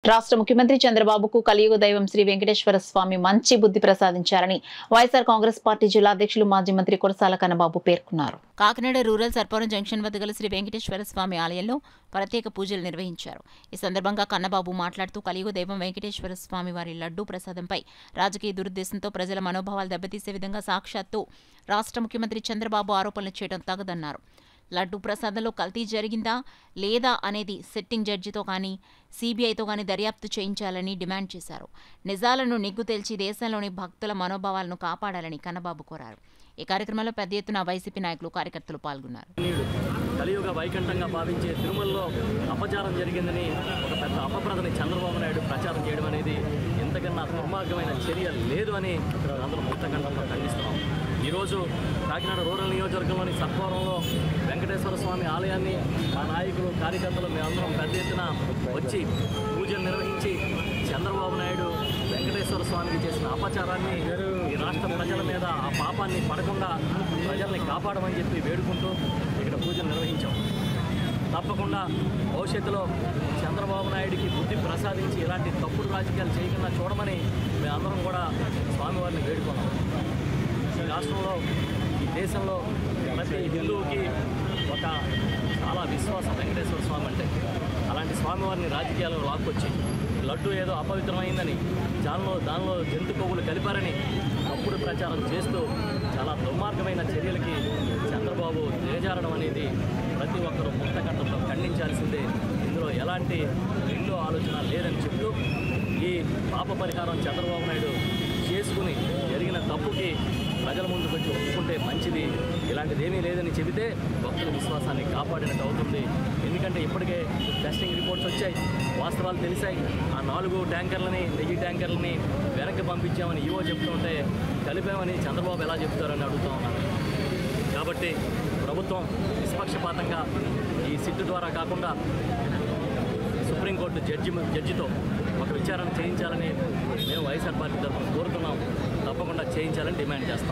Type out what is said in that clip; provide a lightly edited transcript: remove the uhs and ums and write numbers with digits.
రాష్ట్ర ముఖ్యమంత్రి చంద్రబాబుకు కలియుగ దైవం శ్రీ వెంకటేశ్వర స్వామి మంచి బుద్ధి ప్రసాదించారని వైఎస్ఆర్ కాంగ్రెస్ పార్టీ జిల్లా అధ్యక్షులు మాజీ మంత్రి కురసాల కన్నబాబు పేర్కొన్నారు. కాకినాడ రూరల్ సర్పవరం జంక్షన్ వద్ద గల శ్రీ వెంకటేశ్వర స్వామి ఆలయంలో ప్రత్యేక పూజలు నిర్వహించారు. ఈ సందర్భంగా కన్నబాబు మాట్లాడుతూ కలియుగ దైవం వెంకటేశ్వర స్వామి వారి లడ్డూ ప్రసాదంపై రాజకీయ దురుద్దేశంతో ప్రజల మనోభావాలు దెబ్బతీసే విధంగా సాక్షాత్తు రాష్ట్ర ముఖ్యమంత్రి చంద్రబాబు ఆరోపణలు చేయడం తగదన్నారు. లడ్డూ ప్రసాదంలో కల్తీ జరిగిందా లేదా అనేది సిట్టింగ్ జడ్జితో కానీ సీబీఐతో కానీ దర్యాప్తు చేయించాలని డిమాండ్ చేశారు. నిజాలను నిగ్గు తేల్చి దేశంలోని భక్తుల మనోభావాలను కాపాడాలని కన్నబాబు కోరారు. ఈ కార్యక్రమంలో పెద్ద ఎత్తున వైసీపీ నాయకులు కార్యకర్తలు పాల్గొన్నారు. కలియుగ వైకుంఠంగా భావించే తిరుమలలో అపచారం జరిగిందని ఒక పెద్ద అపప్రదని చంద్రబాబు నాయుడు ప్రచారం చేయడం అనేది ఎంతకన్నా దుర్మార్గమైన చర్య లేదు అని అందరూ ముక్తకంఠంతో ఖండిస్తున్నాం. ఈరోజు కాకినాడ రూరల్ నియోజకవర్గంలోని సర్పవరంలో వెంకటేశ్వర స్వామి ఆలయాన్ని మా నాయకులు కార్యకర్తలు మేమందరం పెద్ద ఎత్తున వచ్చి పూజలు నిర్వహించి చంద్రబాబు నాయుడు వెంకటేశ్వర స్వామికి చేసిన అపచారాన్ని ఈ రాష్ట్ర ప్రజల మీద ఆ పాపాన్ని పడకుండా ప్రజల్ని కాపాడమని చెప్పి వేడుకుంటూ ఇక్కడ పూజలు నిర్వహించాం. తప్పకుండా భవిష్యత్తులో చంద్రబాబు నాయుడికి బుద్ధి ప్రసాదించి ఇలాంటి తప్పుడు రాజకీయాలు చేయకుండా చూడమని మేమందరం కూడా స్వామివారిని వేడుకున్నాం. ఈ రాష్ట్రంలో ఈ దేశంలో ప్రతి హిందువుకి ఒక చాలా విశ్వాసం వెంకటేశ్వర స్వామి అంటే. అలాంటి స్వామివారిని రాజకీయాల్లో లాక్కొచ్చి లడ్డు ఏదో అపవిత్రమైందని దానిలో జంతు కొవ్వులు కలిపారని తప్పుడు ప్రచారం చేస్తూ చాలా దుర్మార్గమైన చర్యలకి చంద్రబాబు దిగజారడం అనేది ప్రతి ఒక్కరూ ముక్తకంఠంతో ఖండించాల్సిందే. ఇందులో ఎలాంటి రెండో ఆలోచన లేదని చెప్తూ ఈ పాప పరిహారం చంద్రబాబు నాయుడు చేసుకుని జరిగిన తప్పుకి ప్రజల ముందుకు వచ్చి ఒప్పుకుంటే మంచిది. ఇలాంటిదేమీ లేదని చెబితే భక్తుల విశ్వాసాన్ని కాపాడినట్టు అవుతుంది. ఎందుకంటే ఇప్పటికే టెస్టింగ్ రిపోర్ట్స్ వచ్చాయి, వాస్తవాలు తెలిసాయి. ఆ 4 ట్యాంకర్లని నెయ్యి ట్యాంకర్లని వెనక్కి పంపించామని ఈవో చెప్తుంటే కలిపామని చంద్రబాబు ఎలా చెప్తారని అడుగుతూ ఉన్నాను. కాబట్టి ప్రభుత్వం నిష్పక్షపాతంగా ఈ సిట్టు ద్వారా కాకుండా సుప్రీంకోర్టు జడ్జితో ఒక విచారణ చేయించాలని మేము వైఎస్ఆర్ పార్టీ తరఫున కోరుతున్నాం. తప్పకుండా చేయించాలని డిమాండ్ చేస్తాం.